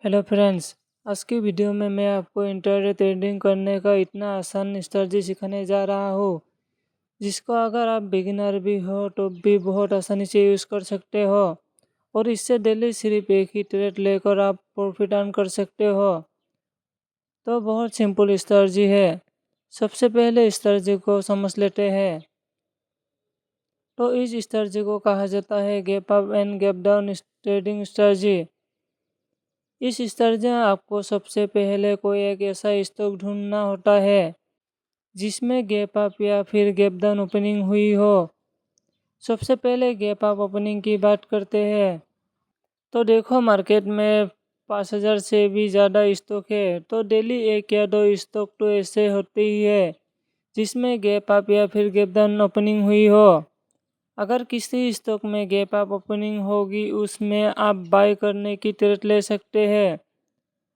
Hello friends. आज की video में मैं आपको इंट्राडे ट्रेडिंग करने का इतना आसान स्ट्रेटजी सिखाने जा रहा हूँ जिसको अगर आप बिगिनर भी हो तो भी बहुत आसानी से यूज़ कर सकते हो और इससे डेली सिर्फ एक ही ट्रेड लेकर आप प्रॉफिट अर्न कर सकते हो। तो बहुत सिंपल स्ट्रेटजी है। सबसे पहले स्ट्रेटजी को समझ लेते हैं। तो इस स्ट्रेटजी को कहा जाता है gap up and gap down trading strategy. इस स्ट्रेटजी में आपको सबसे पहले कोई एक ऐसा स्टॉक ढूंढना होता है जिसमें गैप अप या फिर गैप डाउन ओपनिंग हुई हो। सबसे पहले गैप अप ओपनिंग की बात करते हैं। तो देखो मार्केट में 5,000 से भी ज़्यादा स्टॉक है, तो डेली एक या दो स्टॉक तो ऐसे होते ही है जिसमें गैप अप या फिर गैप डाउन ओपनिंग हुई हो। अगर किसी स्टॉक में गैप अप ओपनिंग होगी उसमें आप बाय करने की ट्रेड ले सकते हैं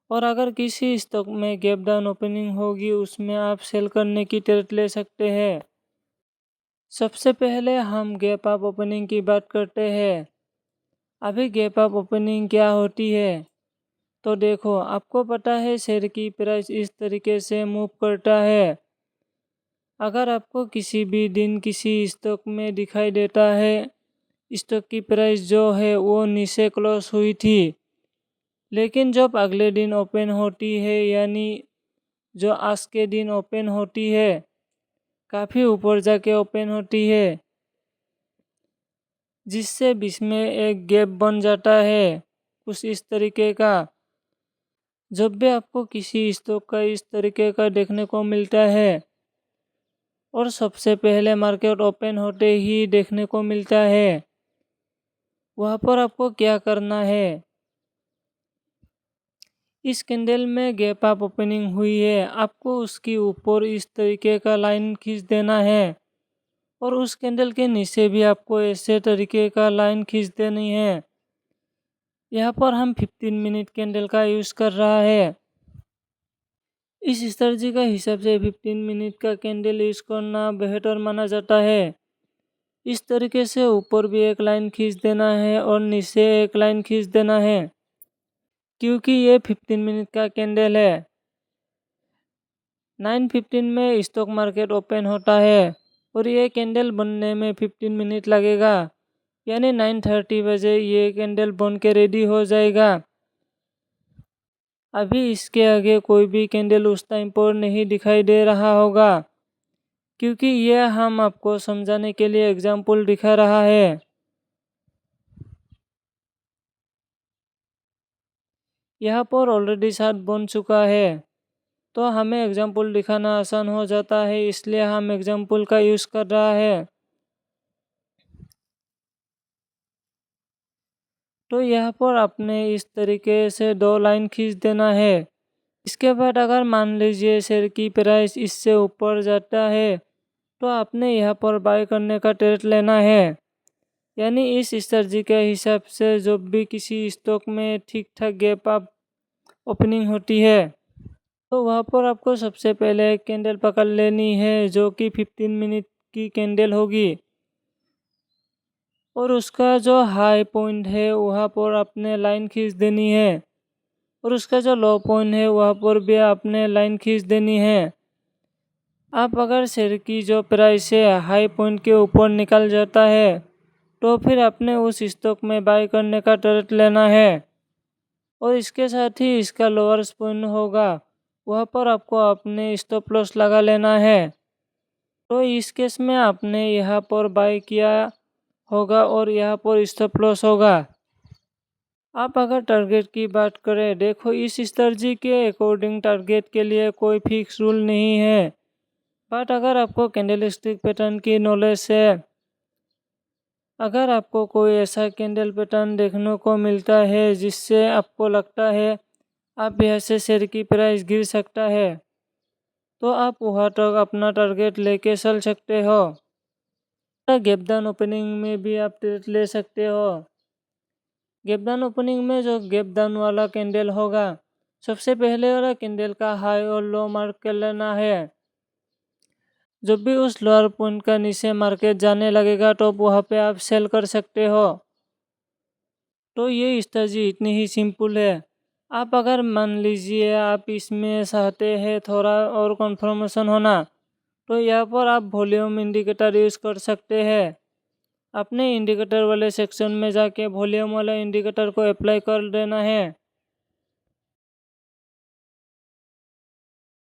और अगर किसी स्टॉक में गैप डाउन ओपनिंग होगी उसमें आप सेल करने की ट्रेड ले सकते हैं। सबसे पहले हम गैप अप ओपनिंग की बात करते हैं। अभी गैप अप ओपनिंग क्या होती है? तो देखो, आपको पता है शेयर की प्राइस इस तरीके से मूव करता है। अगर आपको किसी भी दिन किसी स्टॉक में दिखाई देता है स्टॉक की प्राइस जो है वो नीचे क्लोज हुई थी, लेकिन जब अगले दिन ओपन होती है यानी जो आज के दिन ओपन होती है काफ़ी ऊपर जाके ओपन होती है जिससे बीच में एक गैप बन जाता है कुछ इस तरीके का। जब भी आपको किसी स्टॉक का इस तरीके का देखने को मिलता है और सबसे पहले मार्केट ओपन होते ही देखने को मिलता है, वहाँ पर आपको क्या करना है? इस कैंडल में गैप अप ओपनिंग हुई है, आपको उसके ऊपर इस तरीके का लाइन खींच देना है और उस कैंडल के नीचे भी आपको ऐसे तरीके का लाइन खींच देनी है। यहाँ पर हम 15 मिनट कैंडल का यूज़ कर रहा है। इस स्ट्रेटजी का हिसाब से 15 मिनट का कैंडल यूज़ करना बेहतर माना जाता है। इस तरीके से ऊपर भी एक लाइन खींच देना है और नीचे एक लाइन खींच देना है क्योंकि ये 15 मिनट का कैंडल है। 9:15 में स्टॉक मार्केट ओपन होता है और ये कैंडल बनने में 15 मिनट लगेगा, यानी 9:30 बजे ये कैंडल बन के रेडी हो जाएगा। अभी इसके आगे कोई भी कैंडल उस टाइम पर नहीं दिखाई दे रहा होगा क्योंकि यह हम आपको समझाने के लिए एग्जाम्पल दिखा रहा है। यहाँ पर ऑलरेडी 7 बन चुका है तो हमें एग्जाम्पल दिखाना आसान हो जाता है, इसलिए हम एग्जाम्पल का यूज़ कर रहा है। तो यहाँ पर आपने इस तरीके से दो लाइन खींच देना है। इसके बाद अगर मान लीजिए शेयर की प्राइस इससे ऊपर जाता है तो आपने यहाँ पर बाय करने का ट्रेड लेना है, यानी इस स्ट्रेटजी के हिसाब से जब भी किसी स्टॉक में ठीक ठाक गैप अप ओपनिंग होती है तो वहाँ पर आपको सबसे पहले एक कैंडल पकड़ लेनी है जो कि 15 मिनट की कैंडल होगी और उसका जो हाई पॉइंट है वहाँ पर आपने लाइन खींच देनी है और उसका जो लो पॉइंट है वहाँ पर भी आपने लाइन खींच देनी है। आप अगर शेयर की जो प्राइस है हाई पॉइंट के ऊपर निकल जाता है तो फिर आपने उस स्टॉक में बाय करने का ट्रेड लेना है और इसके साथ ही इसका लोअर पॉइंट होगा वहाँ पर आपको अपने स्टॉप लॉस लगा लेना है। तो इस केस में आपने यहाँ पर बाय किया होगा और यहाँ पर स्टॉप लॉस होगा। आप अगर टारगेट की बात करें, देखो इस स्ट्रेटजी के अकॉर्डिंग टारगेट के लिए कोई फिक्स रूल नहीं है, बट अगर आपको कैंडलस्टिक पैटर्न की नॉलेज है, अगर आपको कोई ऐसा कैंडल पैटर्न देखने को मिलता है जिससे आपको लगता है आप यहाँ से शेयर की प्राइस गिर सकता है तो आप वहाँ तक अपना टारगेट लेके चल सकते हो। गैप डाउन ओपनिंग में भी आप ट्रेड ले सकते हो। गैप डाउन ओपनिंग में जो गैप डाउन वाला कैंडल होगा सबसे पहले वाला कैंडल का हाई और लो मार्क कर लेना है। जब भी उस लोअर पॉइंट का नीचे मार्केट जाने लगेगा तो वहाँ पे आप सेल कर सकते हो। तो ये स्ट्रेटजी इतनी ही सिंपल है। आप अगर मान लीजिए आप इसमें चाहते हैं थोड़ा और कन्फर्मेशन होना, तो यहाँ पर आप वॉल्यूम इंडिकेटर यूज़ कर सकते हैं। अपने इंडिकेटर वाले सेक्शन में जाके वॉल्यूम वाला इंडिकेटर को अप्लाई कर देना है।